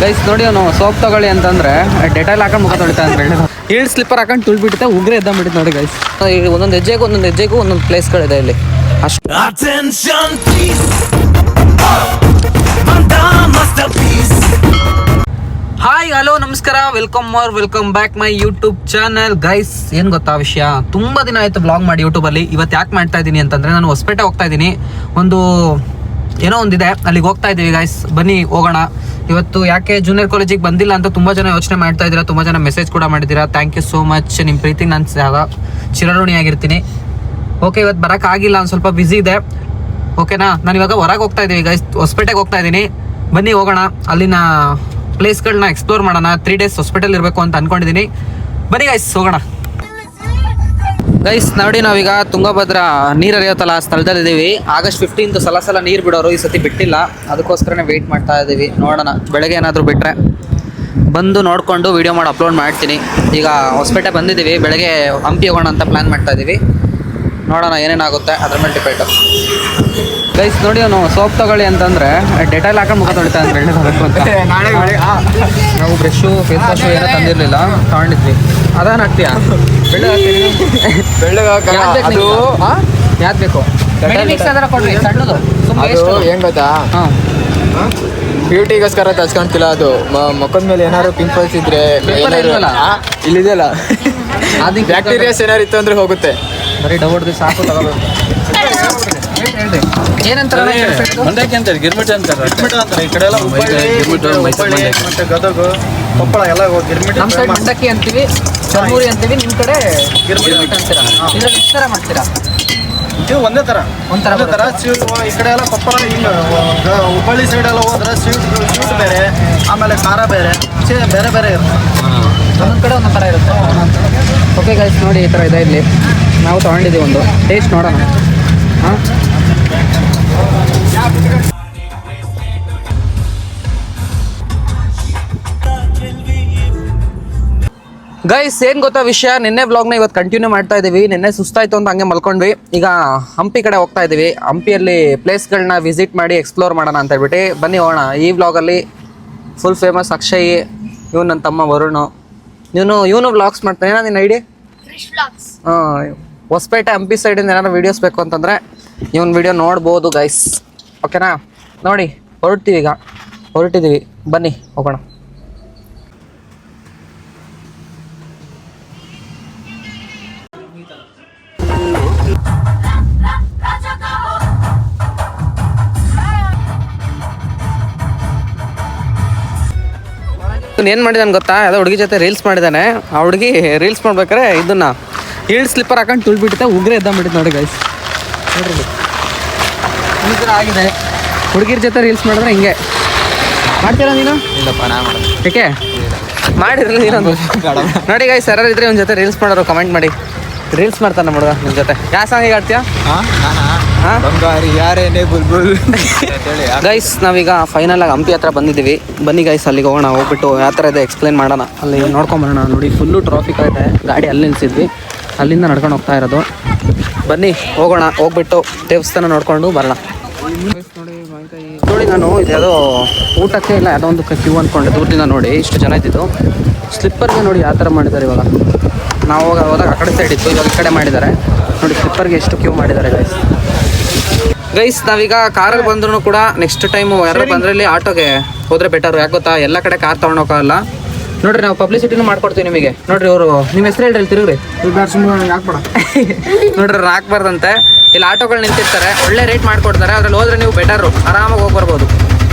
Guys ನೋಡಿ ಅವನು soap ತಗೊಳ್ಳಿ ಅಂತಂದ್ರೆ ಡೆಟಾಲ್ ಹಾಕೊಂಡು ಮುಖ ತೊಳಿತಾ ಅಂದ್ರೆ ಹೀಲ್ಡ್ ಸ್ಲಿಪ್ಪರ್ ಹಾಕೊಂಡು ತುಳ್ಬಿಡುತ್ತೆ ಉಗ್ರೆ ಎದ್ದಂಬಿಟ್ಟು ನೋಡಿ ಗೈಸ್. ಈಗ ಒಂದೊಂದು ಹೆಜ್ಜೆಗೂ ಒಂದೊಂದು ಪ್ಲೇಸ್ಗಳಿದೆ ಇಲ್ಲಿ ಅಷ್ಟು. ಹಾಯ್ ಹಲೋ ನಮಸ್ಕಾರ, welcome back my YouTube channel. Guys ಏನ್ ಗೊತ್ತಾ ವಿಷಯ, ತುಂಬಾ ದಿನ ಆಯ್ತು ಬ್ಲಾಗ್ ಮಾಡಿ ಯೂಟ್ಯೂಬಲ್ಲಿ. ಇವತ್ತು ಯಾಕೆ ಮಾಡ್ತಾ ಇದ್ದೀನಿ ಅಂತಂದ್ರೆ, ನಾನು ಹೊಸಪೇಟೆ ಹೋಗ್ತಾ ಇದ್ದೀನಿ. ಏನೋ ಒಂದಿದೆ, ಅಲ್ಲಿಗೆ ಹೋಗ್ತಾ ಇದ್ದೀವಿ ಗೈಸ್. ಬನ್ನಿ ಹೋಗೋಣ. ಇವತ್ತು ಯಾಕೆ ಜೂನಿಯರ್ ಕಾಲೇಜಿಗೆ ಬಂದಿಲ್ಲ ಅಂತ ತುಂಬಾ ಜನ ಯೋಚನೆ ಮಾಡ್ತಾ ಇದ್ದೀರಾ, ತುಂಬಾ ಜನ ಮೆಸೇಜ್ ಕೂಡ ಮಾಡಿದ್ದೀರಾ. Thank you so much. ನಿಮ್ಮ ಪ್ರೀತಿಗೆ ನಾನು ಚಿರಋಣಿಯಾಗಿರ್ತೀನಿ. ಓಕೆ, ಇವತ್ತು ಬರೋಕ್ಕಾಗಿಲ್ಲ, ಒಂದು ಸ್ವಲ್ಪ ಬ್ಯುಸಿ ಇದೆ. ಓಕೆನಾ, ನಾನು ಇವಾಗ ಹೊರಗೆ ಹೋಗ್ತಾ ಇದ್ದೀವಿ ಗೈಸ್, ಹೊಸಪೇಟೆಗೆ ಹೋಗ್ತಾ ಇದ್ದೀನಿ. ಬನ್ನಿ ಹೋಗೋಣ, ಅಲ್ಲಿನ ಪ್ಲೇಸ್ಗಳನ್ನ ಎಕ್ಸ್ಪ್ಲೋರ್ ಮಾಡೋಣ. 3 days ಹಾಸ್ಪಿಟಲ್ ಇರಬೇಕು ಅಂತ ಅನ್ಕೊಂಡಿದ್ದೀನಿ. ಬನ್ನಿ ಗೈಸ್ ಹೋಗೋಣ. ಗೈಸ್ ನೋಡಿ, ನಾವೀಗ ತುಂಗಭದ್ರಾ ನೀರು ಹರಿಯುತ್ತಲ್ಲ ಆ ಸ್ಥಳದಲ್ಲಿದ್ದೀವಿ. August 15th ಸಲ ನೀರು ಬಿಡೋರು, ಈ ಸತಿ ಬಿಟ್ಟಿಲ್ಲ. ಅದಕ್ಕೋಸ್ಕರನೇ ವೆಯ್ಟ್ ಮಾಡ್ತಾ ಇದ್ದೀವಿ. ನೋಡೋಣ, ಬೆಳಗ್ಗೆ ಏನಾದರೂ ಬಿಟ್ಟರೆ ಬಂದು ನೋಡಿಕೊಂಡು ವೀಡಿಯೋ ಮಾಡಿ ಅಪ್ಲೋಡ್ ಮಾಡ್ತೀನಿ. ಈಗ ಹೊಸಪೇಟೆ ಬಂದಿದ್ದೀವಿ, ಬೆಳಗ್ಗೆ ಹಂಪಿ ಹೋಗೋಣ ಅಂತ ಪ್ಲ್ಯಾನ್ ಮಾಡ್ತಾ ಇದ್ದೀವಿ. ನೋಡೋಣ ಏನೇನಾಗುತ್ತೆ, ಅದ್ರ ಮೇಲೆ ಡಿಪೆಂಡು. ಗೈಸ್ ನೋಡಿ, ಅವನು ಸೋಪ್ ತಗೊಳ್ಳಿ ಅಂತಂದರೆ ಡೆಟಾಲ್ ಹಾಕೊಂಡು ಮುಖ ತೊಳಿತಾ ಅಂದ್ರೆ ನಾವು ಬ್ರಷು ಫೇಸ್ ವಾಶು ಏನೋ ತಂದಿರಲಿಲ್ಲ, ತಗೊಂಡಿದ್ವಿ. ಅದಾನು ಹಾಕ್ತೀಯಾ? ಯಾವ್ದು ಬೇಕು? ಏನ್ ಗೊತ್ತಾ, ಬ್ಯೂಟಿಗೋಸ್ಕರ ತಚ್ಕೊಂತಿಲ್ಲ. ಅದು ಮುಖದ ಮೇಲೆ ಏನಾದ್ರು ಪಿಂಪಲ್ಸ್ ಇದ್ರೆ ಇಲ್ಲಿದೆಯಲ್ಲ, ಅದು ಬ್ಯಾಕ್ಟೀರಿಯಾಸ್ ಏನಾರು ಇತ್ತು ಅಂದ್ರೆ ಹೋಗುತ್ತೆ. ಬರೀ ಡೌಟ್ ಸಾಕು ತಗೋಬೇಕು. ಏನಂತಾರೆ? ಮಂಡ್ಯಕ್ಕೆ ಅಂತಾರೆ, ಗಿರ್ಮಿಟ್ ಅಂತಾರೆ. ಈ ಕಡೆ ಎಲ್ಲ ಮತ್ತೆ ಗದಗ, ಕೊಪ್ಪಳ ಎಲ್ಲ ಗಿರ್ಮಿಟ್. ನಮ್ಮ ಸೈಡ್ ಮಂಡಕ್ಕಿ ಅಂತೀವಿ, ಚರ್ಮೂರಿ ಅಂತೀವಿ. ನಿಮ್ಮ ಕಡೆ ಗಿರ್ಮಿಟ್ ಅಂತೀರಾ? ಇದ್ರಲ್ಲಿ ಎಷ್ಟು ಥರ ಮಾಡ್ತೀರಾ? ಇದು ಒಂದೇ ಥರ ಈ ಕಡೆ ಎಲ್ಲ ಕೊಪ್ಪಳ, ಹಿಂಗೆ ಹುಬ್ಬಳ್ಳಿ ಸೈಡ್ ಎಲ್ಲ ಹೋದ್ರೆ ಸ್ವೀಟ್ ಬೇರೆ, ಆಮೇಲೆ ಖಾರ ಬೇರೆ ಬೇರೆ ಇರುತ್ತೆ. ಒಂದೊಂದು ಕಡೆ ಒಂದೊಂದು ಥರ ಇರುತ್ತೆ. ಓಕೆ ಗೈಸ್ ನೋಡಿ, ಈ ಥರ ಇದೆ ಇಲ್ಲಿ. ನಾವು ತೊಗೊಂಡಿದ್ದೀವಿ, ಒಂದು ಟೇಸ್ಟ್ ನೋಡೋಣ. ಹಾಂ, ಗೈಸ್ ಏನು ಗೊತ್ತಾ ವಿಷಯ, ನಿನ್ನೆ ವ್ಲಾಗ್ನ ಇವತ್ತು ಕಂಟಿನ್ಯೂ ಮಾಡ್ತಾ ಇದ್ದೀವಿ. ನಿನ್ನೆ ಸುಸ್ತಾಯಿತು ಅಂತ ಹಂಗೆ ಮಲ್ಕೊಂಡ್ವಿ. ಈಗ ಹಂಪಿ ಕಡೆ ಹೋಗ್ತಾ ಇದ್ದೀವಿ. ಹಂಪಿಯಲ್ಲಿ ಪ್ಲೇಸ್ಗಳನ್ನ ವಿಸಿಟ್ ಮಾಡಿ ಎಕ್ಸ್ಪ್ಲೋರ್ ಮಾಡೋಣ ಅಂತ ಹೇಳ್ಬಿಟ್ಟು ಬನ್ನಿ ಹೋಗೋಣ. ಈ ವ್ಲಾಗಲ್ಲಿ ಫುಲ್ ಫೇಮಸ್ ಅಕ್ಷಯ್, ಇವನು ನನ್ನ ತಮ್ಮ ವರುಣ್, ಇವನು ವ್ಲಾಗ್ಸ್ ಮಾಡ್ತಾನೆ. ಏನೋ ನಿನ್ನ ಐಡಿ? ಹಾಂ, ಹೊಸಪೇಟೆ ಹಂಪಿ ಸೈಡಿಂದ ಏನಾದ್ರು ವೀಡಿಯೋಸ್ ಬೇಕು ಅಂತಂದರೆ ಇವನ್ ವಿಡಿಯೋ ನೋಡ್ಬೋದು ಗೈಸ್. ಓಕೆನಾ, ನೋಡಿ ಹೊರಟಿದ್ದೀವಿ. ಬನ್ನಿ ಹೋಗೋಣ. ಏನು ಮಾಡಿದಾನೆ ಗೊತ್ತಾ, ಯಾವುದೋ ಹುಡುಗಿ ಜೊತೆ ರೀಲ್ಸ್ ಮಾಡಿದ್ದಾನೆ. ಆ ಹುಡುಗಿ ರೀಲ್ಸ್ ಮಾಡ್ಬೇಕಾರೆ ಇದನ್ನ ಹೀಲ್ಡ್ ಸ್ಲಿಪ್ಪರ್ ಹಾಕೊಂಡು ತುಳ್ಬಿಡುತ್ತೆ ಉಗ್ರೆ ಎದ್ದಂಬಿಟ್ಟು ನೋಡಿ ಗೈಸ್. ನೋಡ್ರಿ ಈ ಥರ ಆಗಿದೆ. ಹುಡುಗಿರ ಜೊತೆ ರೀಲ್ಸ್ ಮಾಡಿದ್ರೆ ಹಿಂಗೆ ಮಾಡ್ತೀರಾ ನೀನು? ಇಲ್ಲಪ್ಪ, ನಾ ಮಾಡೋದು. ಏಕೆ ಮಾಡಿರಲಿ ನೀನೊಂದು ನೋಡಿ ಗೈಸ್. ಯಾರು ಇದ್ರೆ ಒಂದು ಜೊತೆ ರೀಲ್ಸ್ ಮಾಡೋರು ಕಮೆಂಟ್ ಮಾಡಿ. ರೀಲ್ಸ್ ಮಾಡ್ತಾನೆ ನಮ್ಮ ಹುಡುಗ ನಿಮ್ಮ ಜೊತೆ. ಯಾವ ಸಾಂಗಿಗೆ ಆಡ್ತೀಯಾ? ಯಾರೇನೇ ಬುಲ್ಬುಲ್. ಗೈಸ್ ನಾವೀಗ ಫೈನಲ್ ಆಗಿ ಹಂಪಿ ಹತ್ರ ಬಂದಿದ್ದೀವಿ. ಬನ್ನಿ ಗೈಸ್, ಅಲ್ಲಿಗೆ ಹೋಗೋಣ. ಹೋಗ್ಬಿಟ್ಟು ಯಾವ ಥರ ಇದೆ ಎಕ್ಸ್ಪ್ಲೇನ್ ಮಾಡೋಣ. ಅಲ್ಲಿ ನೋಡ್ಕೊಂಬರೋಣ. ನೋಡಿ ಫುಲ್ಲು ಟ್ರಾಫಿಕ್ ಆಗಿದೆ, ಗಾಡಿ ಅಲ್ಲಿ ನಿಲ್ಸಿದ್ವಿ, ಅಲ್ಲಿಂದ ನಡ್ಕೊಂಡು ಹೋಗ್ತಾ ಇರೋದು. ಬನ್ನಿ ಹೋಗೋಣ, ಹೋಗ್ಬಿಟ್ಟು ದೇವಸ್ಥಾನ ನೋಡ್ಕೊಂಡು ಬರೋಣ. ನೋಡಿ ನಾನು ಇದ್ಯಾವುದೋ ಊಟಕ್ಕೆ ಇಲ್ಲ, ಯಾವುದೋ ಒಂದು ಕ್ಯೂ ಅಂದ್ಕೊಂಡೆ ದೂರದಿಂದ. ನೋಡಿ ಇಷ್ಟು ಜನ ಇದ್ದಿದ್ದು. ಸ್ಲಿಪ್ಪರ್ಗೆ ನೋಡಿ ಯಾವ ಥರ ಮಾಡಿದ್ದಾರೆ. ಇವಾಗ ನಾವು ಹೋದಾಗ ಆ ಕಡೆ ಸೈಡ್ ಇತ್ತು, ಇವಾಗ ಈ ಕಡೆ ಮಾಡಿದ್ದಾರೆ. ನೋಡಿ ಸ್ಲಿಪ್ಪರ್ಗೆ ಎಷ್ಟು ಕ್ಯೂ ಮಾಡಿದ್ದಾರೆ ಗೈಸ್. ನಾವೀಗ ಕಾರಲ್ಲಿ ಬಂದ್ರೂ ಕೂಡ ನೆಕ್ಸ್ಟ್ ಟೈಮು ಯಾರು ಬಂದ್ರಲ್ಲಿ ಆಟೋಗೆ ಹೋದರೆ ಬೆಟರು. ಯಾಕೆ ಗೊತ್ತಾ, ಎಲ್ಲ ಕಡೆ ಕಾರ್ ತೊಗೊಂಡೋಗಲ್ಲ. ನೋಡ್ರಿ, ನಾವು ಪಬ್ಲಿಸಿಟಿನೂ ಮಾಡ್ಕೊಡ್ತೀವಿ ನಿಮಗೆ. ನೋಡ್ರಿ, ಅವರು ನಿಮ್ಮ ಹೆಸರು ಹೇಳ್ರಿ, ತಿರುಗ್ರಿ. ನೋಡ್ರಿ, ಹಾಕ್ಬಾರ್ದಂತೆ. ಇಲ್ಲಿ ಆಟೋಗಳು ನಿಂತಿರ್ತಾರೆ, ಒಳ್ಳೆ ರೇಟ್ ಮಾಡ್ಕೊಡ್ತಾರೆ. ಅದ್ರಲ್ಲಿ ಹೋದ್ರೆ ನೀವು ಬೆಟರು, ಆರಾಮಾಗಿ ಹೋಗಿ ಬರ್ಬೋದು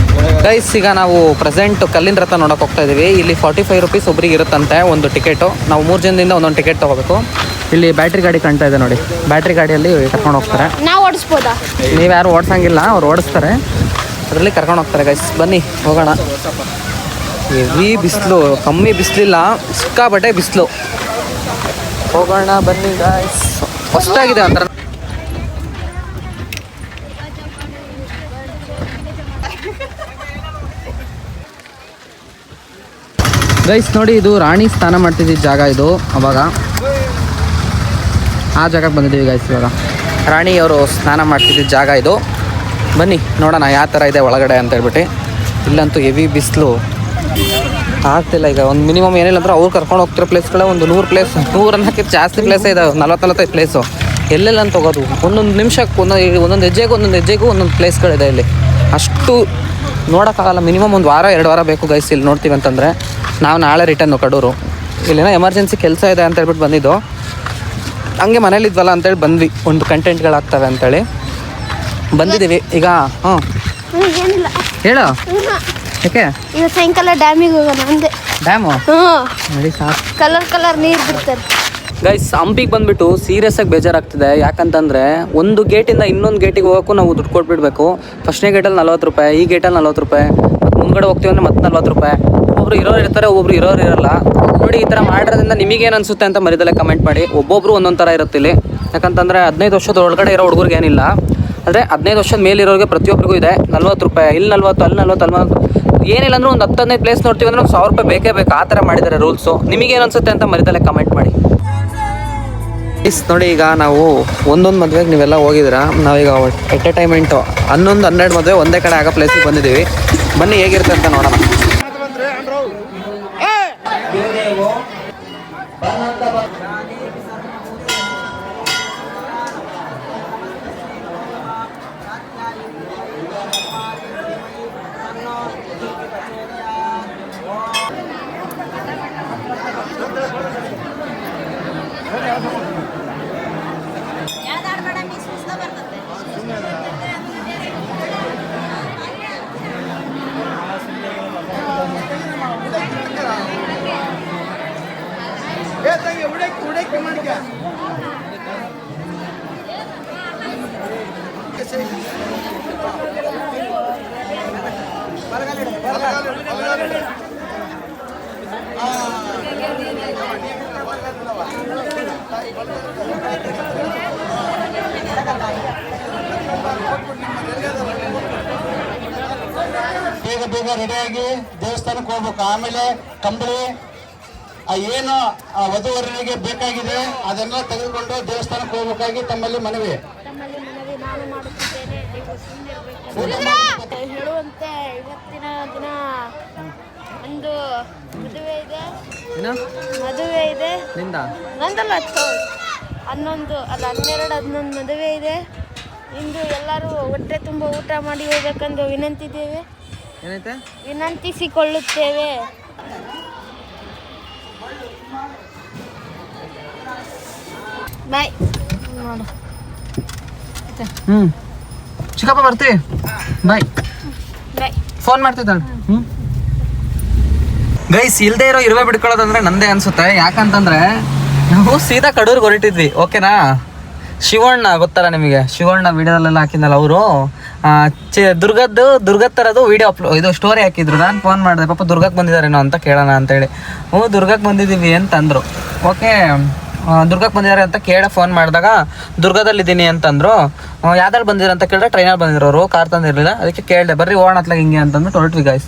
ಗೈಸ್. ಈಗ ನಾವು ಪ್ರೆಸೆಂಟ್ ಕಲ್ಲಿನ ರಥ ನೋಡೋಕೆ ಹೋಗ್ತಾ ಇದ್ದೀವಿ. ಇಲ್ಲಿ 45 rupees ಒಬ್ರಿಗೆ ಇರುತ್ತಂತೆ ಒಂದು ಟಿಕೆಟು. ನಾವು 3 ಜನದಿಂದ ಒಂದೊಂದು ಟಿಕೆಟ್ ತೊಗೋಬೇಕು. ಇಲ್ಲಿ ಬ್ಯಾಟ್ರಿ ಗಾಡಿ ಕಾಣ್ತಾ ಇದೆ ನೋಡಿ, ಬ್ಯಾಟ್ರಿ ಗಾಡಿಯಲ್ಲಿ ಕರ್ಕೊಂಡು ಹೋಗ್ತಾರೆ. ನಾವು ಓಡಿಸ್ಬೋದಾ? ನೀವು ಯಾರು ಓಡಿಸಂಗಿಲ್ಲ, ಅವ್ರು ಓಡಿಸ್ತಾರೆ, ಅದರಲ್ಲಿ ಕರ್ಕೊಂಡು ಹೋಗ್ತಾರೆ ಗೈಸ್. ಬನ್ನಿ ಹೋಗೋಣ. ಹೆವಿ ಬಿಸಿಲು, ಕಮ್ಮಿ ಬಿಸಿಲಿಲ್ಲ, ಸಿಕ್ಕಾಬಟ್ಟೆ ಬಿಸಿಲು. ಹೋಗೋಣ ಬನ್ನಿ ಗೈಸ್. ಹೊಸ್ತಾಗಿದೆ ಒಂಥರ. ಗೈಸ್ ನೋಡಿ, ಇದು ರಾಣಿ ಸ್ನಾನ ಮಾಡ್ತಿದ್ದ ಜಾಗ. ಇದು ಅವಾಗ ಆ ಜಾಗಕ್ಕೆ ಬಂದಿದ್ದೀವಿ ಗೈಸ್. ಇವಾಗ ರಾಣಿಯವರು ಸ್ನಾನ ಮಾಡ್ತಿದ್ದ ಜಾಗ ಇದು. ಬನ್ನಿ ನೋಡೋಣ ಯಾವ ಥರ ಇದೆ ಒಳಗಡೆ ಅಂತ ಹೇಳ್ಬಿಟ್ಟು. ಇಲ್ಲಂತೂ ಹೆವಿ ಬಿಸಿಲು, ಆಗ್ತಿಲ್ಲ ಈಗ ಒಂದು ಮಿನಿಮಮ್ ಏನಿಲ್ಲ ಅಂದ್ರೆ ಅವ್ರು ಕರ್ಕೊಂಡು ಹೋಗ್ತಿರೋ ಪ್ಲೇಸ್ಗಳೇ ಒಂದು 100 ಪ್ಲೇಸ್, 100 ಅನ್ನೋಕ್ಕೆ ಜಾಸ್ತಿ ಪ್ಲೇಸೇ ಇದಾವೆ, 40-45 ಪ್ಲೇಸು. ಎಲ್ಲೆಲ್ಲ ಅಂತ ಹೋಗೋದು, ಒಂದೊಂದು ನಿಮಿಷಕ್ಕೆ ಒಂದೊಂದು ಹೆಜ್ಜೆಗೂ ಒಂದೊಂದು ಪ್ಲೇಸ್ಗಳಿದೆ ಇಲ್ಲಿ. ಅಷ್ಟು ನೋಡೋಕ್ಕಾಗಲ್ಲ. ಮಿನಿಮಮ್ 1 ವಾರ 2 ವಾರ ಬೇಕು ಗೈಸ್ ಇಲ್ಲಿ ನೋಡ್ತೀವಿ ಅಂತಂದರೆ. ನಾವು ನಾಳೆ ರಿಟರ್ನು ಕಡೂರು. ಇಲ್ಲೇನೋ ಎಮರ್ಜೆನ್ಸಿ ಕೆಲಸ ಇದೆ ಅಂತ ಹೇಳ್ಬಿಟ್ಟು ಬಂದಿದ್ದು. ಹಂಗೆ ಮನೇಲಿದ್ವಲ್ಲ ಅಂತೇಳಿ ಬಂದ್ವಿ, ಒಂದು ಕಂಟೆಂಟ್ಗಳಾಗ್ತವೆ ಅಂತೇಳಿ ಬಂದಿದ್ದೀವಿ ಈಗ. ಹಾಂ ಏನಿಲ್ಲ ಹೇಳು, ಯಾಕೆ ಈಗ ಸಾಯಂಕಾಲ ಡ್ಯಾಮಿಗೆ ಹೋಗೋಣ ಅಂದೆ. ಡ್ಯಾಮು ಹ್ಞೂ, ನೋಡಿ ಸಾಕು ಕಲರ್ ನೀರು ಬಿಡ್ತಾರೆ ಗೈಸ್. ಹಂಪಿಗೆ ಬಂದುಬಿಟ್ಟು ಸೀರಿಯಸ್ ಆಗಿ ಬೇಜಾರಾಗ್ತಿದೆ. ಯಾಕಂತಂದರೆ ಒಂದು ಗೇಟಿಂದ ಇನ್ನೊಂದು ಗೇಟಿಗೆ ಹೋಗೋಕ್ಕೂ ನಾವು ದುಡ್ಡು ಕೊಟ್ಬಿಡ್ಬೇಕು. ಫಸ್ಟ್ನೇ ಗೇಟಲ್ಲಿ 40 ರೂಪಾಯಿ, ಈ ಗೇಟಲ್ಲಿ 40 ರೂಪಾಯಿ, ಮತ್ತು ಮುಂದ್ಗಡೆ ಹೋಗ್ತೀವಿ ಅಂದರೆ ಮತ್ತೆ 40 ರೂಪಾಯಿ. ಒಬ್ಬೊಬ್ರು ಇರೋರು ಇರ್ತಾರೆ, ಒಬ್ಬೊಬ್ರು ಇರೋರು ಇರಲ್ಲ. ನೋಡಿ, ಈ ಥರ ಮಾಡೋದ್ರಿಂದ ನಿಮಗೇನು ಅನಿಸುತ್ತೆ ಅಂತ ಮರಿದಲ್ಲೇ ಕಮೆಂಟ್ ಮಾಡಿ. ಒಬ್ಬೊಬ್ರು ಒಂದೊಂದು ಥರ ಇರುತ್ತೆ ಇಲ್ಲಿ. ಯಾಕಂತಂದರೆ 15 ವರ್ಷದ ಒಳಗಡೆ ಇರೋ ಹುಡುಗರಿಗೆ ಏನಿಲ್ಲ, ಆದರೆ 15 ವರ್ಷದ ಮೇಲಿರೋರಿಗೆ ಪ್ರತಿಯೊಬ್ಬರಿಗೂ ಇದೆ 40 ರೂಪಾಯಿ. ಇಲ್ಲಿ 40, ಅಲ್ಲಿ 40, ಅಲ್ಲಿ 40. ಏನಿಲ್ಲ ಅಂದ್ರೆ ಒಂದು 10-15 ಪ್ಲೇಸ್ ನೋಡ್ತೀವಿ ಅಂದ್ರೆ 1000 ರೂಪಾಯಿ ಬೇಕೇ ಬೇಕು. ಆ ಥರ ಮಾಡಿದ್ದಾರೆ ರೂಲ್ಸು. ನಿಮಗೇನು ಅನಿಸುತ್ತೆ ಅಂತ ಮರಿದಲ್ಲೇ ಕಮೆಂಟ್ ಮಾಡಿ. ನೋಡಿ, ಈಗ ನಾವು ಒಂದೊಂದು ಮದುವೆಗೆ ನೀವೆಲ್ಲ ಹೋಗಿದ್ದೀರಾ. ನಾವೀಗ ಎಂಟರ್ಟೈನ್ಮೆಂಟು 11-12 ಮದುವೆ ಒಂದೇ ಕಡೆ ಆಗೋ ಪ್ಲೇಸಿಗೆ ಬಂದಿದ್ದೀವಿ. ಬನ್ನಿ ಹೇಗಿರುತ್ತೆ ಅಂತ ನೋಡೋಣ. ಬೇಗ ರೆಡಿಯಾಗಿ ದೇವಸ್ಥಾನಕ್ಕೆ ಹೋಗ್ಬೇಕು. ಆಮೇಲೆ ಕಂಬಳಿ ಏನು ವಧುವರನಿಗೆ ಬೇಕಾಗಿದೆ ಅದನ್ನ ತೆಗೆದುಕೊಂಡು ದೇವಸ್ಥಾನಕ್ಕೆ ಹೋಗ್ಬೇಕಾಗಿ ತಮ್ಮಲ್ಲಿ ಮನವಿ. ನಾನು ಮಾಡುತ್ತಿದ್ದೇನೆ, ಹೇಳುವಂತೆ ಇವತ್ತಿನ ದಿನ ಒಂದು ಮದುವೆ ಇದೆ. ನಂದಲ್ಲ, 12-11 ಮದುವೆ ಇದೆ. ಇಂದು ಎಲ್ಲರೂ ಹೊಟ್ಟೆ ತುಂಬ ಊಟ ಮಾಡಿ ಹೋಗ್ಬೇಕೆಂದು ವಿನಂತಿಸಿಕೊಳ್ಳುತ್ತೇವೆ. ಬಾಯ್. ನೋಡು, ಚಿಕ್ಕಪ್ಪ ಬರ್ತೀವಿ. ಬಾಯ್. ಫೋನ್ ಮಾಡ್ತಿದ್ದಾಳೆ. ಗೈಸ್, ಇಲ್ಲದೆ ಇರೋ ಇರುವೆ ಬಿಡ್ಕೊಳ್ಳೋದಂದ್ರೆ ನಂದೇ ಅನ್ಸುತ್ತೆ. ಯಾಕಂತಂದ್ರೆ ನಾವು ಸೀದಾ ಕಡೂರ್ಗೆ ಹೊರಟಿದ್ವಿ, ಓಕೆನಾ. ಶಿವಣ್ಣ ಗೊತ್ತಲ್ಲ ನಿಮಗೆ, ಶಿವಣ್ಣ ವಿಡಿಯೋದಲ್ಲೆಲ್ಲ ಹಾಕಿದ್ನಲ್ಲ ಅವರು, ದುರ್ಗದ ಥರದ್ದು ವಿಡಿಯೋ ಇದು ಸ್ಟೋರಿ ಹಾಕಿದ್ರು. ನಾನು ಫೋನ್ ಮಾಡಿದೆ, ಪಾಪ ದುರ್ಗಕ್ಕೆ ಬಂದಿದ್ದಾರೇನೋ ಅಂತ ಕೇಳೋಣ ಅಂತೇಳಿ. ದುರ್ಗಕ್ಕೆ ಬಂದಿದ್ದೀವಿ ಅಂತಂದರು. ಓಕೆ, ದುರ್ಗಕ್ಕೆ ಬಂದಿದ್ದಾರೆ ಅಂತ ಫೋನ್ ಮಾಡಿದಾಗ ದುರ್ಗದಲ್ಲಿದ್ದೀನಿ ಅಂತಂದರು. ಯಾವ್ದ್ರಲ್ಲಿ ಬಂದಿದ್ದಾರೆ ಅಂತ ಕೇಳಿದ್ರೆ ಟ್ರೈನಲ್ಲಿ ಬಂದಿರೋರು, ಕಾರ್ ತಂದಿರಲಿಲ್ಲ. ಅದಕ್ಕೆ ಕೇಳಿದೆ, ಬರ್ರಿ ಹೋಗೋಣ ಅತ್ಲಾಗ ಹಿಂಗೆ ಅಂತಂದ್ಬಿಟ್ಟು ಹೊರಟ್ವಿ ಗೈಸ್.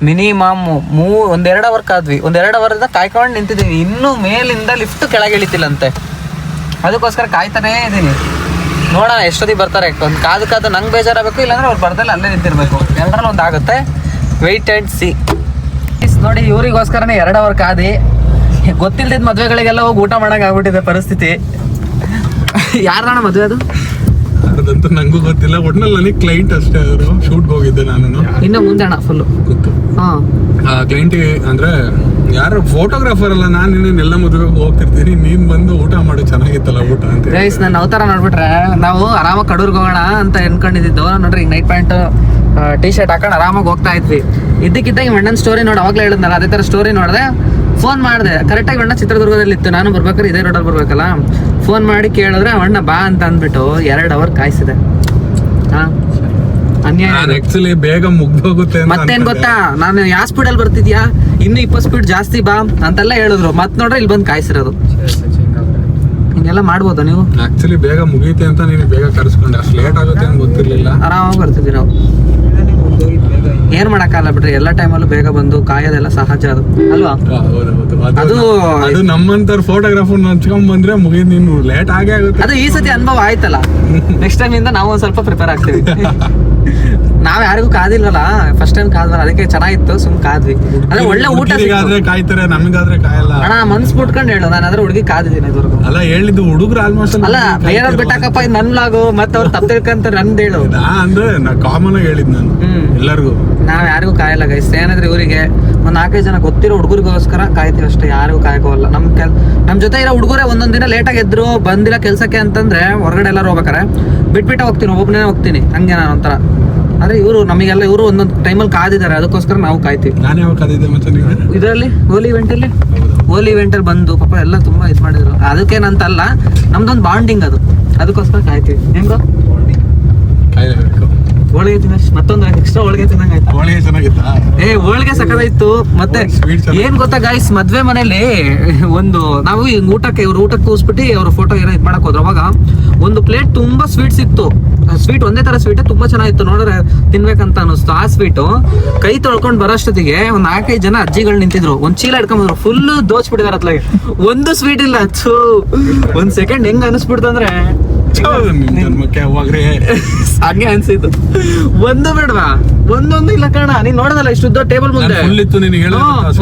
Minimum 1-2 hour ಕಾದ್ವಿ. 1-2 ಅವರಿಂದ ಕಾಯ್ಕೊಂಡು ನಿಂತಿದ್ದೀವಿ. ಇನ್ನೂ ಮೇಲಿಂದ ಲಿಫ್ಟ್ ಕೆಳಗೆ ಇಳಿತಿಲ್ಲಂತೆ. ಅದಕ್ಕೋಸ್ಕರ ಕಾಯ್ತಾನೇ ಇದ್ದೀನಿ. ನೋಡೋಣ ಎಷ್ಟೊತ್ತಿಗೆ ಬರ್ತಾರೆ. ಒಂದು ಕಾದು ನಂಗೆ ಬೇಜಾರಾಗಬೇಕು, ಇಲ್ಲಾಂದ್ರೆ ಅವ್ರು ಬರ್ದಲ್ಲ ಅಲ್ಲೇ ನಿಂತಿರ್ಬೇಕು. ಎರಡರಲ್ಲಿ ಒಂದು ಆಗುತ್ತೆ. Wait and see. ನೋಡಿ, ಇವರಿಗೋಸ್ಕರನೇ 2 ಅವರ್ ಕಾದಿ. ಗೊತ್ತಿಲ್ದಿದ್ದ ಮದುವೆಗಳಿಗೆಲ್ಲ ಹೋಗಿ ಊಟ ಮಾಡೋಕೆ ಆಗ್ಬಿಟ್ಟಿದೆ ಪರಿಸ್ಥಿತಿ. ಯಾರಣ್ಣ ಮದುವೆ ಅದು? ಅದಂತೂ ನಂಗೂ ಗೊತ್ತಿಲ್ಲ. ಒಟ್ನಲ್ಲಿ ನನಗೆ ಕ್ಲೈಂಟ್ ಅಷ್ಟೇ. ಅವರು ಶೂಟ್ಗೆ ಹೋಗಿದ್ದೆ ನಾನು. ಇನ್ನು ಮುಂದೆ ಅಣ್ಣ ಫುಲ್ಲು ಗೊತ್ತು. ಆ ಕ್ಲೈಂಟಿಗೆ ಅಂದ್ರೆ ಯಾರು ಫೋಟೋಗ್ರಾಫರ್ ಅಲ್ಲ, ನಾನು ಇನ್ನೇನೆಲ್ಲ ಮದುವೆಗೆ ಹೋಗ್ತಿರ್ತೀನಿ, ನೀನ್ ಬಂದು ಊಟ ಮಾಡು, ಚೆನ್ನಾಗಿತ್ತಲ್ಲ ಊಟ ಅಂತ. ಗೈಸ್, ನಾನು ಅವತಾರ ನೋಡ್ಬಿಟ್ರೆ ನಾವು ಆರಾಮಾಗಿ ಕಡೂರ್ಗೆ ಹೋಗೋಣ ಅಂತ ಅನ್ಕೊಂಡಿದ್ದು. ನೋಡ್ರಿ, ಈಗ ನೈಟ್ ಪ್ಯಾಂಟ್ ಟಿ ಶರ್ಟ್ ಹಾಕೊಂಡು ಆರಾಮಾಗಿ ಹೋಗ್ತಾ ಇದ್ವಿ. ಇದ್ದಕ್ಕಿದ್ದಾಗ ಈ ಅಣ್ಣನ ಸ್ಟೋರಿ ನೋಡಿ, ಅವಾಗಲೇ ಹೇಳಿದ್ನಲ್ಲ, ಅದೇ ಥರ ಸ್ಟೋರಿ ನೋಡಿದೆ. ಫೋನ್ ಮಾಡಿದೆ, ಕರೆಕ್ಟಾಗಿ ಅಣ್ಣ ಚಿತ್ರದುರ್ಗದಲ್ಲಿ ಇತ್ತು. ನಾನು ಬರ್ಬೇಕಾದ್ರೆ ಇದೇ ರೋಡಲ್ಲಿ ಬರ್ಬೇಕಲ್ಲ. ಫೋನ್ ಮಾಡಿ ಕೇಳಿದ್ರೆ ಅಣ್ಣ ಬಾ ಅಂತ ಅಂದ್ಬಿಟ್ಟು 2 ಅವರ್ ಕಾಯಿಸಿದೆ. ಆಕ್ಚುಲಿ ಬೇಗ ಮುಗ್ದೋಗುತ್ತೆ. ಮತ್ತೇನ್ ಗೊತ್ತಾ, ನಾನು ಯಾವ ಸ್ಪೀಡಲ್ಲಿ ಬರ್ತಿದ್ಯಾ, ಇನ್ನು 20 ಸ್ಪೀಡ್ ಜಾಸ್ತಿ ಬಾ ಅಂತೆಲ್ಲ ಹೇಳಿದ್ರು. ಮತ್ ನೋಡ್ರೆ ಇಲ್ಲಿ ಬಂದು ಕಾಯಿಸಿರೋದು. ಹಿಂಗೆಲ್ಲ ಮಾಡ್ಬೋದಾ ನೀವು? ಆಕ್ಚುಲಿ ಬೇಗ ಮುಗೀತೆ ಅಂತ ನೀನು ಬೇಗ ಕರೆಸ್ಕೊಂಡೆ. ಅಷ್ಟು ಲೇಟ್ ಆಗುತ್ತೆ ಅಂತ ಗೊತ್ತಿರ್ಲಿಲ್ಲ. ಆರಾಮಾಗಿ ಬರ್ತಿದ್ವಿ ನಾವು. ಏನ್ ಮಾಡಕ್ಕಾಗಲ್ಲ ಬಿಡ್ರಿ, ಎಲ್ಲ ಟೈಮಲ್ಲೂ ಬೇಗ ಬಂದು ಕಾಯೋದೆಲ್ಲ ಸಹಜ ಅದು ಅಲ್ವಾ? ಅದು ನಮ್ಮಂತರ ಫೋಟೋಗ್ರಾಫರ್ ಹಂಚ್ಕೊಂಡ್ ಬಂದ್ರೆ ಮುಗಿದ್, ನೀನು ಲೇಟ್ ಆಗೇ ಆಗುತ್ತೆ. ಅದು ಈ ಸತಿ ಅನುಭವ ಆಯ್ತಲ್ಲ. ನೆಕ್ಸ್ಟ್ ಟೈಮ್ ಇಂದ ನಾವು ಒಂದ್ ಸ್ವಲ್ಪ ಪ್ರಿಪೇರ್ ಆಗ್ತೀವಿ. ನಾವ್ ಯಾರಿಗೂ ಕಾದಿಲ್ವಲ್ಲ, ಫಸ್ಟ್ ಟೈಮ್ ಕಾದ್ವಲ್ಲ, ಅದಕ್ಕೆ ಚೆನ್ನಾಗಿತ್ತು, ಸುಮ್ ಕಾದ್ವಿ. ಅಂದ್ರೆ ಒಳ್ಳೆ ಊಟ ಹುಡುಗಿಗಾದ್ರೆ ಕಾಯ್ತಾರೆ, ನಮಗಾದ್ರೆ ಕಾಯಲ್ಲ. ಅಣ್ಣ ಮನ್ಸ್ ಬಿಟ್ಕೊಂಡು ಹೇಳು, ನಾನು ಅದ್ರ ಹುಡುಗಿ ಕಾದಿದ್ದೀನಿ ಇದುವರೆಗೂ. ಅಲ್ಲ ಹೇಳಿದ್ದು ಹುಡುಗರು ಆಲ್ಮೋಸ್ಟ್ ಅಲ್ಲ ಬೇರೆ ಬಿಟ್ಟಾಕಪ್ಪ, ಇದು ನನ್ ಲಾಗು, ಮತ್ತೆ ಅವ್ರು ತಪ್ಪು ತಿಳ್ಕಂತ ನಂದು ಹೇಳು. ಅಂದ್ರೆ ನಾ ಕಾಮನ್ ಆಗಿ ಹೇಳಿದ್ ನಾನು ಎಲ್ಲರಿಗೂ. ನಾವ್ ಯಾರಿಗೂ ಕಾಯಲ್ಲ ಗೈಸ್, ಏನಾದ್ರೆ ಇವರಿಗೆ ಒಂದ್ 4-5 ಜನ ಗೊತ್ತಿರೋ ಹುಡುಗರಿಗೋಸ್ಕರ ಕಾಯ್ತೀವಿ ಅಷ್ಟೇ, ಯಾರಿಗೂ ಕಾಯಕೋಲ್ಲ. ನಮ್ ಜೊತೆ ಇರೋ ಹುಡುಗರೇ ಒಂದೊಂದ್ ದಿನ ಲೇಟಾಗಿ ಎದ್ರು ಬಂದಿಲ್ಲ ಕೆಲ್ಸಕ್ಕೆ ಅಂತಂದ್ರೆ ಹೊರಗಡೆ ಎಲ್ಲರೂ ಹೋಗ್ಬೇಕಾರೆ ಬಿಟ್ಬಿಟ್ಟು ಹೋಗ್ತೀನಿ, ಒಬ್ಬನೇ ಹೋಗ್ತೀನಿ, ಹಂಗೆ ನಾನು ಒಂಥರ. ಆದ್ರೆ ಇವರು ನಮಗೆಲ್ಲ ಇವರು ಒಂದೊಂದು ಟೈಮಲ್ಲಿ ಕಾದಿದ್ದಾರೆ, ಅದಕ್ಕೋಸ್ಕರ ನಾವು ಕಾಯ್ತೀವಿ. ನಾನು ಯಾವಾಗ ಕಾದಿದ್ದೆ ಮತ್ತೆ ಇದರಲ್ಲಿ ಹೋಲಿ ಇವೆಂಟಲ್ಲಿ ಬಂದು ಪಾಪ ಎಲ್ಲ ತುಂಬಾ ಇದು ಮಾಡಿದ್ರು. ಅದಕ್ಕೇನಂತಲ್ಲ, ನಮ್ದೊಂದು ಬಾಂಡಿಂಗ್ ಅದು, ಅದಕ್ಕೋಸ್ಕರ ಕಾಯ್ತೀವಿ. ಹೆಂಗ ಕಾಯಲೇಬೇಕು. ಹೋಳಿಗೆ ತಿನ್ನ ಮತ್ತೊಂದು ಎಕ್ಸ್ಟ್ರಾ ಹೋಳಿಗೆ ತಿನ್ನಂಗ ಆಯ್ತಾ? ಹೋಳಿಗೆ ಚೆನ್ನಾಗಿತ್ತಾ? ಹೋಳಿಗೆ ಸಕ್ಕದಾಯ್ತು. ಮತ್ತೆ ಏನ್ ಗೊತ್ತಾ ಗೈಸ್, ಮದ್ವೆ ಮನೇಲಿ ಒಂದು ನಾವು ಊಟಕ್ಕೆ ಕೂರಿಸ್ಬಿಟ್ಟು ಅವ್ರ ಫೋಟೋ ಏನೋ ಇದು ಮಾಡಕ್ ಹೋದ್ರು. ಅವಾಗ ಒಂದು ಪ್ಲೇಟ್ ತುಂಬಾ ಸ್ವೀಟ್ಸ್ ಇತ್ತು. ಸ್ವೀಟ್ ಒಂದೇ ತರ ಸ್ವೀಟ್ ತುಂಬಾ ಚೆನ್ನಾಗಿತ್ತು, ನೋಡ್ರೆ ತಿನ್ಬೇಕಂತ ಅನಿಸ್ತು. ಆ ಸ್ವೀಟು ಕೈ ತೊಳ್ಕೊಂಡ್ ಬರೋಷ್ಟೊತ್ತಿಗೆ ಒಂದ್ 4-5 ಜನ ಅಜ್ಜಿಗಳು ನಿಂತಿದ್ರು, ಒಂದ್ ಚೀಲ ಇಟ್ಕೊಂಡ್ಬಂದ್ರು, ಫುಲ್ ದೋಚ್ಬಿಟ್ಟಿದಾರೆ ಅತ್ಲಾಗೆ. ಒಂದು ಸ್ವೀಟ್ ಇಲ್ಲ. ಒಂದ್ ಸೆಕೆಂಡ್ ಹೆಂಗ್ ಅನಿಸ್ಬಿಡ್ತಂದ್ರೆ ಹಂಗೆ ಅನ್ಸಿತ್ತು. ಒಂದು ಬೇಡವಾ, ಒಂದೊಂದು ಇಲ್ಲ ಕಣ. ನೀನ್ ನೋಡೋದಲ್ಲ ಇಷ್ಟು ಟೇಬಲ್ ಮುಂದೆ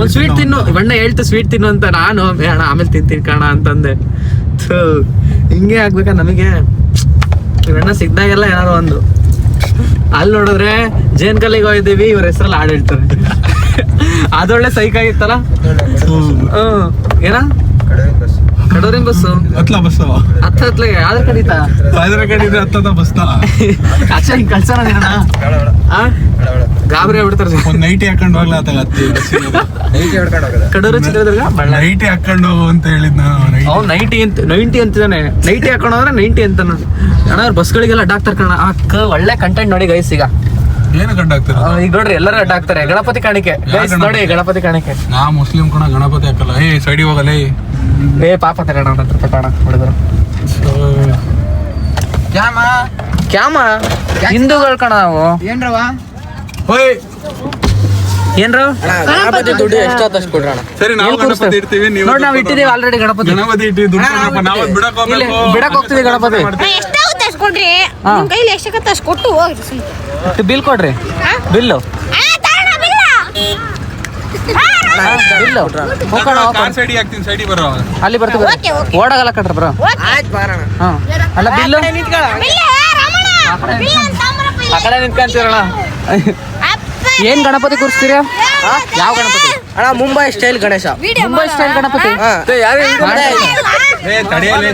ಒಂದ್ ಸ್ವೀಟ್ ತಿನ್ನು, ಬಣ್ಣ ಹೇಳ್ತು ಸ್ವೀಟ್ ತಿನ್ನು ಅಂತ. ನಾನು ಬೇಡ ಆಮೇಲೆ ತಿಂತೀನಿ ಕಣ ಅಂತಂದೆ. ಹಿಂಗೆ ಆಗ್ಬೇಕಾ ನಮಗೆ? ಇವಣ್ಣ ಸಿಕ್ದಾಗೆಲ್ಲ ಏನಾರು ಒಂದು. ಅಲ್ಲಿ ನೋಡಿದ್ರೆ ಜೇನ್ ಕಲ್ಲಿಗೆ ಹೋಗಿದ್ದೀವಿ, ಇವ್ರ ಹೆಸರಲ್ಲಿ ಹಾಡು ಹೇಳ್ತಾರೆ. ಅದೊಳ್ಳೆ ಸೈಕ್ ಆಗಿತ್ತಲ್ಲ. ಏನ ಕಡೋರಿನ ಬಸ್ಸು ಹತ್ತತ್ಲಾಗೆ ಯಾವ್ದ್ರ ಕಡೀತಾ ಬಸ್ ಅಕ್ಷ ಹಿಂಗ್ ಕಳ್ಸೋಣ ಗಾಬರಿ ಆಗ್ಬಿಡ್ತಾರೆ. ಒಂದ್ ನೈಟಿ ಹಾಕೊಂಡು ಹೋಗ್ಲಾ ಕಡೂರು ಚಿತ್ರದುರ್ಗ ನೈಟಿ ಹಾಕೊಂಡು ಅಂತ ಹೇಳಿದ್ ನಾನು. ಅವ್ನು 90 ಅಂತಿದ್ದಾನೆ. ನೈಟಿ ಹಾಕೊಂಡು ಹೋದ್ರೆ 90 ಅಂತ ಅಣ್ಣ. ಅವ್ರ ಬಸ್ಗಳಿಗೆಲ್ಲ ಅಡ್ಡಾಕ್ತಾರೆ ಕಣ. ಅಕ್ಕ ಒಳ್ಳೆ ಕಂಟೆಂಟ್ ನೋಡಿ ಗೈಸ್. ಈಗ ಏನು ಕಂಡಾಕ್ತಾರೆ ಈಗ ನೋಡ್ರಿ, ಎಲ್ಲರೂ ಅಡ್ಡಾಕ್ತಾರೆ. ಗಣಪತಿ ಕಾಣಿಕೆ ಗೈಸ್ ನೋಡಿ, ಗಣಪತಿ ಕಾಣಿಕೆ. ನಾ ಮುಸ್ಲಿಂ ಕಣ, ಗಣಪತಿ ಹಾಕಲ್ಲ. ಸೈಡಿ ಹೋಗಲ್ಲ. ಪಾಪ ತಗೋಣ ಹುಡುಗರು. ಕ್ಯಾಮ ಹಿಂದೂಗಳು ಕಣ ನಾವು. ಏನ್ರವಾ ಏನ್ರ ದುಡ್ಡು ಎಷ್ಟೊತ್ತಷ್ಟು ಕೊಡ್ರಣ. ಸರಿ, ನಾವು ಗಣಪತಿ ಇಡ್ತೀವಿ. ನೋಡಿ ನಾವು ಇಟ್ಟಿದ್ದೀವಿ ಆಲ್ರೆಡಿ ಗಣಪತಿ. ಇಟ್ಟು ದುಡ್ಡು ನಾವು ಬಿಡಕ್ ಹೋಗ್ತೀವಿ ಗಣಪತಿ. ಎಷ್ಟಾಗುತ್ತೆ ಅಷ್ಟು ಕೊಡ್ರಿ, ನಿಮ್ ಕೈಲಿ ಎಷ್ಟಾಗುತ್ತೆ ಅಷ್ಟು ಕೊಟ್ಟು ಹೋಗ್ರಿ. ಬಿಲ್ ಕೊಡ್ರಿ, ಬಿಲ್ಲು ಸೈಡಿ ಬರೋ ಅಲ್ಲಿ ಬರ್ತೀವಿ. ಓಡಾಗಲ್ಲ ಕಟ್ರಿ ಬ್ರೋ. ಅಲ್ಲ ಬಿಲ್ಲು ಆ ಕಡೆ ನಿಂತ್ಕೊಂತೀರಣ. ಏನ್ ಗಣಪತಿ ಕೂರಿಸ್ತೀರ? ಯಾವ ಗಣಪತಿ ಅಣ್ಣ? ಮುಂಬೈ ಸ್ಟೈಲ್ ಗಣೇಶ. ಮುಂಬೈ ಸ್ಟೈಲ್ ಗಣಪತಿ.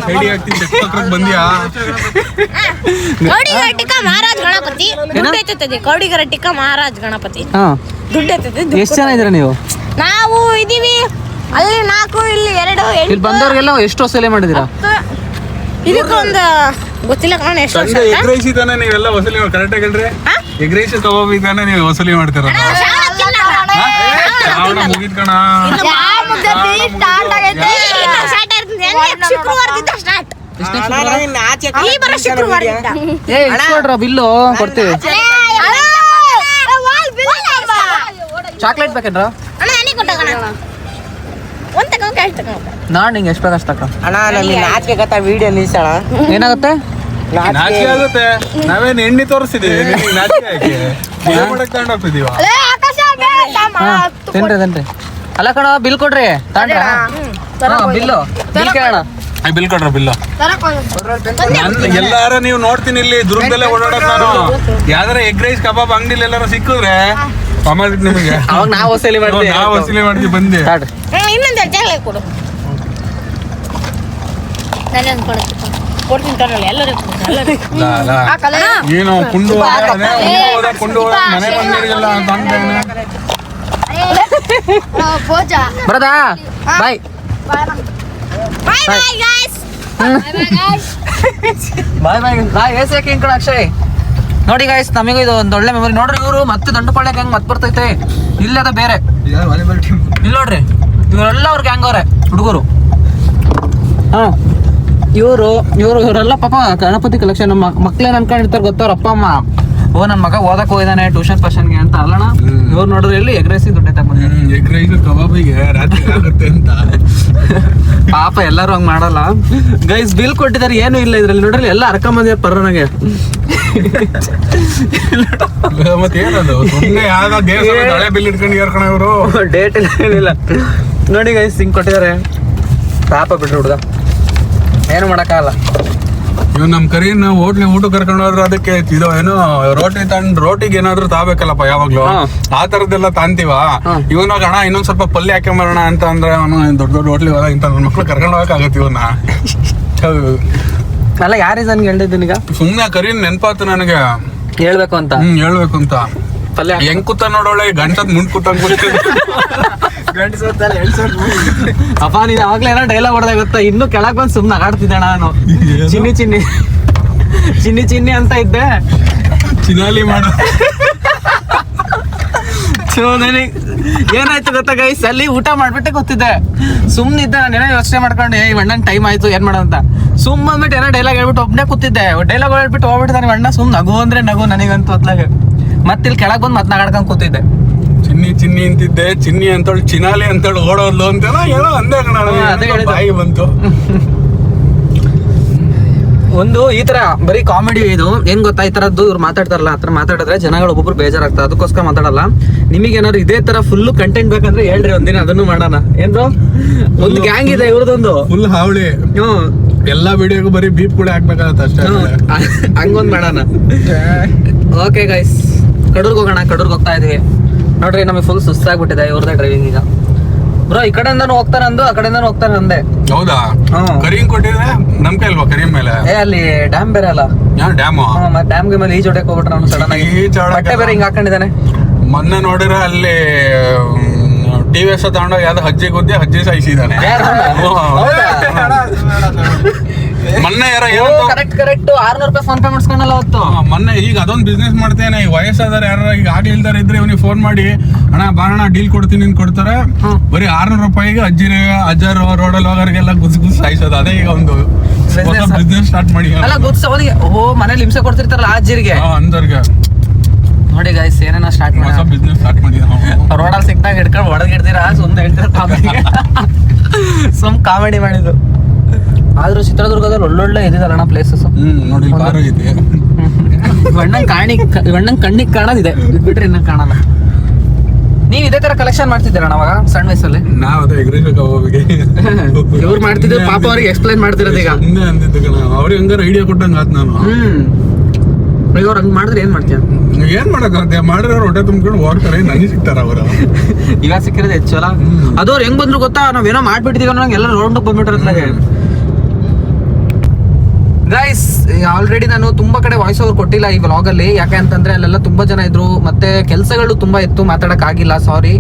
ಸೈಡಿ ಹಾಕ್ತೀನಿ. ಬಂದ್ಯಾ? ಕೌಡಿಗರ ಟಿಕ್ಕ ಮಹಾರಾಜ್ ಗಣಪತಿ ದುಡ್ಡು ಎತ್ತುತ್ತದೆ. ಕೌಡಿಗರ ಟಿಕ್ಕ ಮಹಾರಾಜ್ ಗಣಪತಿ ದುಡ್ಡು ಎತ್ತುತ್ತದೆ. ಎಷ್ಟು ಜನ ಇದ್ದೀರಾ ನೀವು? ನಾವು ಇದೀವಿ ಅಲ್ಲಿ 4, ಇಲ್ಲಿ 2. ಇಲ್ಲಿ ಬಂದವ್ರಿಗೆಲ್ಲ ಎಷ್ಟು ವಸೂಲಿ ಮಾಡಿದಿರಾ? ಇದಕ್ಕೊಂದು ಗೊತ್ತಿಲ್ಲ ಕಣ ಎಷ್ಟು. ಎಗ್ ರೈಸ್ ಇದಾನೆ ನೀವೆಲ್ಲ ವಸೂಲಿ ಕರೆಕ್ಟ್ ಆಗಿಲ್ರಿ? ಎಗ್ ರೈಸ್ ಕಬಾಬ್ ಇದಾನೆ ನೀವು ವಸೂಲಿ ಮಾಡ್ತೀರ? ಮುಗಿದ್ ಕಣ. ಬಿಲ್ಲು ಕೊಡ್ತೀವಿ. ಚಾಕ್ಲೇಟ್ ಬೇಕೇನ್ರ? ನಾನ್ ನಿಂಗೆ ಎಷ್ಟು ಬೇಕು ಅಷ್ಟು ತಕ. ಅಣ್ಣ ನಮಗೆ ನಾಚಿಕೆ ಕತ್ತ ವಿಡಿಯೋ ನಿಲ್ಸೋಣ. ಏನಾಗುತ್ತೆ? ನಾಚಿಕೆ ಆಗುತ್ತೆ. ನಾವೇನ್ ಎಣ್ಣೆ ತೋರಿಸ್ತಿದೀವಿ, ತಗೊಂಡೋಗ್ತಿದೀವ. ತಿನ್ರಿ. ಅಲ್ಲ ಕಣ, ಬಿಲ್ ಕೊಡ್ರಿ. ಬಿಲ್ಲು ಬಿಲ್ ಕೇಳೋಣ. ಬಿಲ್ ಕೊಡ್ರ ಬಿಲ್ಲ. ಎಲ್ಲಾರ ನೀವು ನೋಡ್ತೀನಿ ಇಲ್ಲಿ ದುರ್ಗದಲ್ಲೇ ಓಡಾಡೋದು ನಾನು. ಯಾವ್ದಾರ ಎಗ್ ರೈಸ್ ಕಬಾಬ್ ಅಂಗಡಿಲಿ ಎಲ್ಲಾರ ಸಿಕ್ಕಿದ್ರೆ ನಿಮಗೆ ಅವಾಗ ನಾವು ವಸೂಲಿ ಮಾಡ್ತೀವಿ. ನಾವು ವಸೂಲಿ ಮಾಡ್ತೀವಿ. ಬಂದೆ ಇನ್ನೊಂದು ಜಾಗ ಕೊಡು. ಕೊಡ್ತೀನಿ ತಗೊಳ್ಳಿ. ಎಲ್ಲರೂ ಏನು ಕುಂಡು ಮನೆ ಬಂದಿರಲ್ಲ ಅಂತ ಅಂದೇನೆ. ಬರದಾ? ಬಾಯ್ ಬಾಯ್. ಏಸಕ್ಕೆ ಹಿಂಗ್ ಕಣ ಅಕ್ಷಯ್. ನೋಡಿ ಗಾಯ್ಸ್, ನಮಗೂ ಇದು ಒಂದು ಒಳ್ಳೆ ಮೆಮೊರಿ. ನೋಡ್ರಿ, ಇವರು ಮತ್ತೆ ದಂಡುಪಾಳ್ಯಕ್ಕೆ ಹೆಂಗ್ ಮತ್ತೆ ಬರ್ತೈತೆ. ಇಲ್ಲ ಅದ ಬೇರೆ. ಇಲ್ಲಿ ನೋಡ್ರಿ, ಇವರೆಲ್ಲ ಅವ್ರ ಗ್ಯಾಂಗ್ ಅವ್ರೆ ಹುಡುಗರು. ಇವರೆಲ್ಲ ಪಾಪ ಗಣಪತಿ ಕಲೆಕ್ಷನ್ ಮಕ್ಳೇನ್ ಅನ್ಕೊಂಡಿರ್ತಾರೆ ಗೊತ್ತವ್ರ ಅಪ್ಪ ಅಮ್ಮ. ಓ ನನ್ನ ಮಗ ಓದಕ್ ಹೋಗಿದ್ದಾನೆ ಟ್ಯೂಷನ್ ಪರ್ಸನ್ಗೆ ಅಂತ ಅಲ್ಲಣ್ಣ. ಇವ್ರು ನೋಡಿದ್ರೆ ಎಲ್ಲಿ ಎಗ್ರೆಸಿ ದುಡ್ಡು ತಗೊಂಡು ಎಗ್ ರೈಸ್ ಕಬಾಬಿಗೆ ರಾತ್ರಿ ಆಗುತ್ತೆ ಅಂತ. ಪಾಪ ಎಲ್ಲರೂ ಹಂಗ್ ಮಾಡಲ್ಲ ಗೈಸ್. ಬಿಲ್ ಕೊಟ್ಟಿದ್ದಾರೆ, ಏನು ಇಲ್ಲ ಇದ್ರಲ್ಲಿ ನೋಡ್ರಿ, ಎಲ್ಲ ಅರ್ಕೊಂಬಂದಿದ್ದಾರೆ ಪರ್ವನಾಗೆ. ಮತ್ತೇನದು ಸುಮ್ಮನೆ ಯಾವ್ದೋ ದೇವಸ್ಥಾನ ಹಳೆ ಬಿಲ್ ಇಟ್ಕೊಂಡು ಏರ್ಕಣ ಇವರು. ಡೇಟ್ ಏನಿಲ್ಲ ನೋಡಿ ಗೈಸ್, ಹಿಂಗ್ ಕೊಟ್ಟಿದ್ದಾರೆ. ಪಾಪ ಬಿಟ್ರು ಹುಡುಗ, ಏನು ಮಾಡಕ್ಕಾಗಲ್ಲ. ಇವ್ ನಮ್ ಕರೀನ್ ಹೋಟ್ಲಿ ಊಟ ಕರ್ಕೊಂಡು ಹೋದ್ರೆ ಅದಕ್ಕೆ ಇದು ಏನೋ ರೋಟಿಗೆ ಏನಾದ್ರು ತಾಬೇಕಲ್ಲಪ್ಪ ಯಾವಾಗ್ಲೂ. ಆ ತರದ್ದೆಲ್ಲ ತಾಂತೀವ. ಇವನಾಗ ಅಣ್ಣ ಇನ್ನೊಂದ್ ಸ್ವಲ್ಪ ಪಲ್ಯ ಹಾಕೊಂಬರೋಣ ಅಂತ ಅಂದ್ರೆ ಅವನು ದೊಡ್ಡ ದೊಡ್ಡ ಹೋಟ್ಲಿ ಹೋದ ಇಂತ ನನ್ನ ಮಕ್ಳು ಕರ್ಕೊಂಡು ಹೋಗಕ್ಕಾಗತ್ತೆ ಇವನ್ನ. ಅಲ್ಲ ಯಾರು ನನ್ಗೆ ಹೇಳಿದ್ದೀನಿ ಈಗ, ಸುಮ್ನೆ ಕರೀನ್ ನೆನ್ಪಾತು ನನಗೆ ಹೇಳ್ಬೇಕು ಅಂತ. ಹೇಳ್ಬೇಕು ಅಂತ. ಪಲ್ಯ ಹೆಂಗ್ ಕೂತ ನೋಡೋಳೆ ಗಂಟದ್ ಮುಂದ್ ಕೂತಂಗ್ ಅಪ್ಪ ನೀನ್ ಅವಾಗ್ಲೇ ಏನೋ ಡೈಲಾಗ್ ಹೊಡೆದಾಗ ಗೊತ್ತಾ, ಇನ್ನು ಕೆಳಗ್ ಬಂದು ಸುಮ್ನೆ ಆಗಾಡ್ತಿದ್ದೆ ನಾನು. ಚಿನ್ನಿ ಚಿನ್ನಿ ಚಿನ್ನಿ ಚಿನ್ನಿ ಅಂತ ಇದ್ದೆ. ಚಿನಾಲಿ ಮಾಡ ಏನಾಯ್ತು ಗೊತ್ತಾ ಗೈಸ್, ಅಲ್ಲಿ ಊಟ ಮಾಡ್ಬಿಟ್ಟೆ ಗೊತ್ತಿದ್ದೆ. ಸುಮ್ನಿದ್ದೆ ನಾನು, ಏನೋ ಯೋಚನೆ ಮಾಡ್ಕೊಂಡು ಈ ಅಣ್ಣನ್ ಟೈಮ್ ಆಯ್ತು ಏನ್ ಮಾಡೋಂತ ಸುಮ್ಮ ಅಂದ್ಬಿಟ್ಟು ಏನೋ ಡೈಲಾಗ್ ಹೇಳ್ಬಿಟ್ಟು ಒಬ್ಬನೇ ಕೂತಿದ್ದೆ. ಡೈಲಾಗ್ ಹೇಳ್ಬಿಟ್ಟು ಹೋಗ್ಬಿಟ್ಟಿದ್ದಾನೆ ಅಣ್ಣ. ಸುಮ್ ನಗು ಅಂದ್ರೆ ನಗು ನನಗಂತೂ ಹೊತ್ಲಾಗ. ಮತ್ತೆ ಇಲ್ಲಿ ಕೆಳಗ್ ಬಂದು ನಗಾಡ್ಕೊಂಡ್ ಕೂತಿದ್ದೆ. ಚಿನ್ನಿ ಚಿನ್ನಿ ಅಂತಿದ್ದೆ, ಚಿನ್ನಿ ಅಂತೇಳಿ ಚಿನಾಲಿ ಅಂತೇಳಿ ಓಡೋದ್ಲು ಅಂತೆಲ್ಲ ಏನೋ ಅಂದೆ ಕಣ. ಅದೇ ಹೇಳಿದ್ದು. ಬಾಯಿ ಬಂತು. ಒಂದು ಈ ತರ ಬರೀ ಕಾಮಿಡಿ ಇದು ಏನ್ ಗೊತ್ತಾ, ಈ ತರದ್ದು ಇವ್ರು ಮಾತಾಡ್ತಾರಲ್ಲ, ಆ ತರ ಮಾತಾಡಿದ್ರೆ ಜನಗಳು ಒಬ್ಬೊಬ್ರು ಬೇಜಾರಾಗ್ತಾರೆ. ಅದಕ್ಕೋಸ್ಕರ ಮಾತಾಡಲ್ಲ. ನಿಮಗೆ ಏನಾದ್ರು ಇದೇ ತರ ಫುಲ್ ಕಂಟೆಂಟ್ ಬೇಕಂದ್ರೆ ಹೇಳ್ರಿ, ಒಂದಿನ ಅದನ್ನು ಮಾಡೋಣ. ಏನು ಒಂದು ಗ್ಯಾಂಗ್ ಇದೆ ಇವ್ರದೊಂದು ಫುಲ್ ಹಾವಳಿ. ಎಲ್ಲಾ ವಿಡಿಯೋಗೂ ಬರೀ ಬೀಪ್ ಕೂಡ ಹಾಕ್ಬೇಕಾಗತ್ತೆ ಅಷ್ಟೇ. ಹಂಗೊಂದ್ ಮಾಡೋಣ. ಓಕೆ ಗೈಸ್, ಕಡೂರ್ಗೆ ಹೋಗೋಣ. ಕಡೂರ್ಗೆ ಹೋಗ್ತಾ ಇದೀವಿ ನೋಡ್ರಿ. ನಮಗೆ ಫುಲ್ ಸುಸ್ತಾಗ್ಬಿಟ್ಟಿದೆ ಇವ್ರದೇ ಡ್ರೈವಿಂಗ್ ಈಗ. ಬ್ರೋ ಈ ಕಡೆಯಿಂದಾನು ಹೋಗ್ತಾನೆ ಅಂದು, ಆ ಕಡೆಯಿಂದಾನು ಹೋಗ್ತಾನೆ ಅಂದೆ. ಹೌದಾ? ಕರೀಂ ಕೊಟ್ಟಿದ್ರೆ ನಮ್ ಕೈ ಅಲ್ವಾ ಕರೀಂ ಮೇಲೆ? ಅಲ್ಲಿ ಡ್ಯಾಮ್ ಬೇರೆ ಅಲ್ಲ. ಯಾವ ಡ್ಯಾಮು? ಮತ್ತೆ ಡ್ಯಾಮ್ಗೆ ಮೇಲೆ ಈಜೊಡಕ್ ಹೋಗ್ಬಿಟ್ರೆ ಅವ್ನು ಸಡನ್ ಆಗಿ ಬಟ್ಟೆ ಬೇರೆ ಹಿಂಗ್ ಹಾಕೊಂಡಿದ್ದಾನೆ. ಮೊನ್ನೆ ನೋಡಿದ್ರೆ ಅಲ್ಲಿ TVS ತಗೊಂಡೋಗಿ ಯಾವ್ದು ಹಜ್ಜಿ ಗುದ್ದಿ ಹಜ್ಜಿ ಸಾಯಿಸಿದಾನೆ. ಮೊನ್ನೆ ಯಾರೋ ಕರೆಕ್ಟ್ 600 ರೂಪಾಯಿ ಫೋನ್ ಪೇ ಮಾಡಿಸ್ಕೊಂಡಲ್ಲ ಅವತ್ತು. ಮೊನ್ನೆ ಈಗ ಅದೊಂದು ಬಿಸ್ನೆಸ್ ಮಾಡ್ತೇನೆ. ಈ ವಯಸ್ಸಾದಾರ ಯಾರು ಈಗ ಆಗ್ಲಿಲ್ದಾರ ಇದ್ರೆ ಇವನಿಗೆ ಫೋನ್ ಮಾಡಿ ಅಣ್ಣ ಬಾರಣ ಡೀಲ್ ಕೊಡ್ತೀನಿ ಅಂತ ಕೊಡ್ತಾರೆ. ಬರೀ 600 ರೂಪಾಯಿಗೆ ಅಜ್ಜರ್ ರೋಡಲ್ಲಿ ಹೋಗೋರಿಗೆಲ್ಲ ಗುಸ್ ಸಾಯಿಸೋದು. ಅದೇ ಈಗ ಒಂದು ಬಿಸ್ನೆಸ್ ಸ್ಟಾರ್ಟ್ ಮಾಡಿ. ಅಲ್ಲ ಗುಡ್ಸ್ ಅವನಿಗೆ ಮನೇಲಿ ಹಿಂಸೆ ಕೊಡ್ತಿರ್ತಾರಲ್ಲ ಆ ಅಜ್ಜಿರಿಗೆ ಅಂದರ್ಗೆ ನೋಡಿ ಗೈಸ್, ಏನೇನೋ ಸ್ಟಾರ್ಟ್ ಮಾಡಿ ಬಿಸ್ನೆಸ್ ಸ್ಟಾರ್ಟ್ ಮಾಡಿ ರೋಡಲ್ಲಿ ಸಿಕ್ತಾಗ ಹಿಡ್ಕೊಂಡು ಹೊಡೆದಿಡ್ತೀರಾ ಸುಮ್ಮನೆ ಹೇಳ್ತೀರ. ಸುಮ್ ಕಾಮಿಡಿ ಮಾಡಿದ್ದು. ಆದ್ರೂ ಚಿತ್ರದುರ್ಗದಲ್ಲಿ ಒಳ್ಳೊಳ್ಳೆ ಇದಿದಲ್ಲಣ್ಣ ಪ್ಲೇಸಸ್. ನೋಡಿ ಕಾರು ಇದೆ. ಗಣ್ಣಂಗ್ ಕಣ್ಣಿಗೆ ಕಾಣೋದಿದೆ, ಬಿಟ್ರೆ ಇನ್ನ ಕಾಣಲ್ಲ. ನೀವ್ ಇದೇ ತರ ಕಲೆಕ್ಷನ್ ಮಾಡ್ತಿದ್ದೀರಣ್ಣ ಅವಾಗ ಸಣ್ಣ ವಯಸ್ಸಲ್ಲಿ? ನಾವ್ ಅದೇ ಇವ್ರು ಮಾಡ್ತಿದ್ರು, ಪಾಪ ಅವ್ರಿಗೆ ಎಕ್ಸ್ಪ್ಲೈನ್ ಮಾಡ್ತಿರೋದು ಈಗ. ಸುಮ್ಮನೆ ಅಂದಿದ್ದು ಕಣ, ಅವ್ರಿಗೆ ಹಂಗಾರ ಐಡಿಯಾ ಕೊಟ್ಟಂಗ ಆತ್ ನಾನು. ಇವ್ರು ಹಂಗ್ ಮಾಡಿದ್ರೆ ಏನ್ ಮಾಡ್ತೀಯ? ಏನ್ ಮಾಡಕ್ ಮಾಡಿರೋರು ಹೊಟ್ಟೆ ತುಂಬ್ಕೊಂಡು ಹೋಗ್ತಾರೆ, ನನಗೆ ಸಿಗ್ತಾರ ಅವರು. ಈಗ ಸಿಕ್ಕಿರೋದು ಹೆಚ್ಚಲ್ಲ. ಅದವ್ರು ಹೆಂಗ್ ಬಂದ್ರು ಗೊತ್ತಾ, ನಾವೇನೋ ಮಾಡ್ಬಿಟ್ಟಿದೀವಿ ಅನ್ನೋಂಗೆ ಎಲ್ಲ ರೌಂಡ್ ಬಂದ್ಬಿಟ್ಟಿರತ್ಲಾಗೆ. ಗೈಸ್ ಆಲ್ರೆಡಿ ನಾನು ತುಂಬಾ ಕಡೆ ವಾಯ್ಸ್ ಓವರ್ ಕೊಟ್ಟಿಲ್ಲ ಈ ವ್ಲಾಗ್ ಅಲ್ಲಿ. ಯಾಕೆ ಅಂತಂದ್ರೆ ಅಲ್ಲೆಲ್ಲ ತುಂಬಾ ಜನ ಇದ್ರು, ಮತ್ತೆ ಕೆಲಸಗಳು ತುಂಬಾ ಇತ್ತು, ಮಾತಾಡಕ್ ಆಗಿಲ್ಲ, ಸಾರಿ.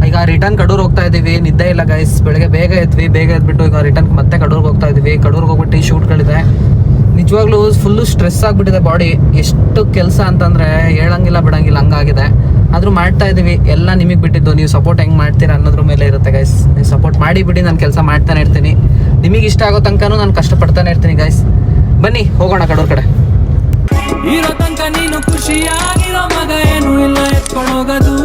ಈಗ ರಿಟರ್ನ್ ಕಡೂರ್ ಹೋಗ್ತಾ ಇದೀವಿ. ನಿದ್ದೆ ಇಲ್ಲ ಗೈಸ್, ಬೆಳಗ್ಗೆ ಬೇಗ ಎದ್ಬಿಟ್ಟು ಈಗ ರಿಟರ್ನ್ ಮತ್ತೆ ಕಡೂರ್ಗೆ ಹೋಗ್ತಾ ಇದೀವಿ. ಕಡೂರ್ಗೆ ಹೋಗ್ಬಿಟ್ಟು ಶೂಟ್ಗಳಿದೆ. ನಿಜವಾಗ್ಲೂ ಫುಲ್ಲು ಸ್ಟ್ರೆಸ್ ಆಗ್ಬಿಟ್ಟಿದೆ ಬಾಡಿ. ಎಷ್ಟು ಕೆಲಸ ಅಂತಂದ್ರೆ ಹೇಳಂಗಿಲ್ಲ ಬಿಡಂಗಿಲ್ಲ ಹಂಗಾಗಿದೆ. ಆದ್ರೂ ಮಾಡ್ತಾ ಇದೀವಿ. ಎಲ್ಲ ನಿಮಗೆ ಬಿಟ್ಟಿದ್ದು, ನೀವು ಸಪೋರ್ಟ್ ಹೆಂಗ್ ಮಾಡ್ತೀರಾ ಅನ್ನೋದ್ರ ಮೇಲೆ ಇರುತ್ತೆ ಗೈಸ್. ನೀವು ಸಪೋರ್ಟ್ ಮಾಡಿ ಬಿಡಿ, ನಾನು ಕೆಲಸ ಮಾಡ್ತಾನೆ ಇರ್ತೀನಿ. ನಿಮಗೆ ಇಷ್ಟ ಆಗೋ ತನಕನೂ ನಾನು ಕಷ್ಟಪಡ್ತಾನೆ ಇರ್ತೀನಿ ಗೈಸ್. ಬನ್ನಿ ಹೋಗೋಣ ಕಡೂರ್ ಕಡೆ. ಇರೋ ತನಕ ನೀನು ಖುಷಿಯಾಗಿರೋ ಮಗ ಏನು ಇಲ್ಲ ಎತ್ಕೊಂಡೋಗೋದು.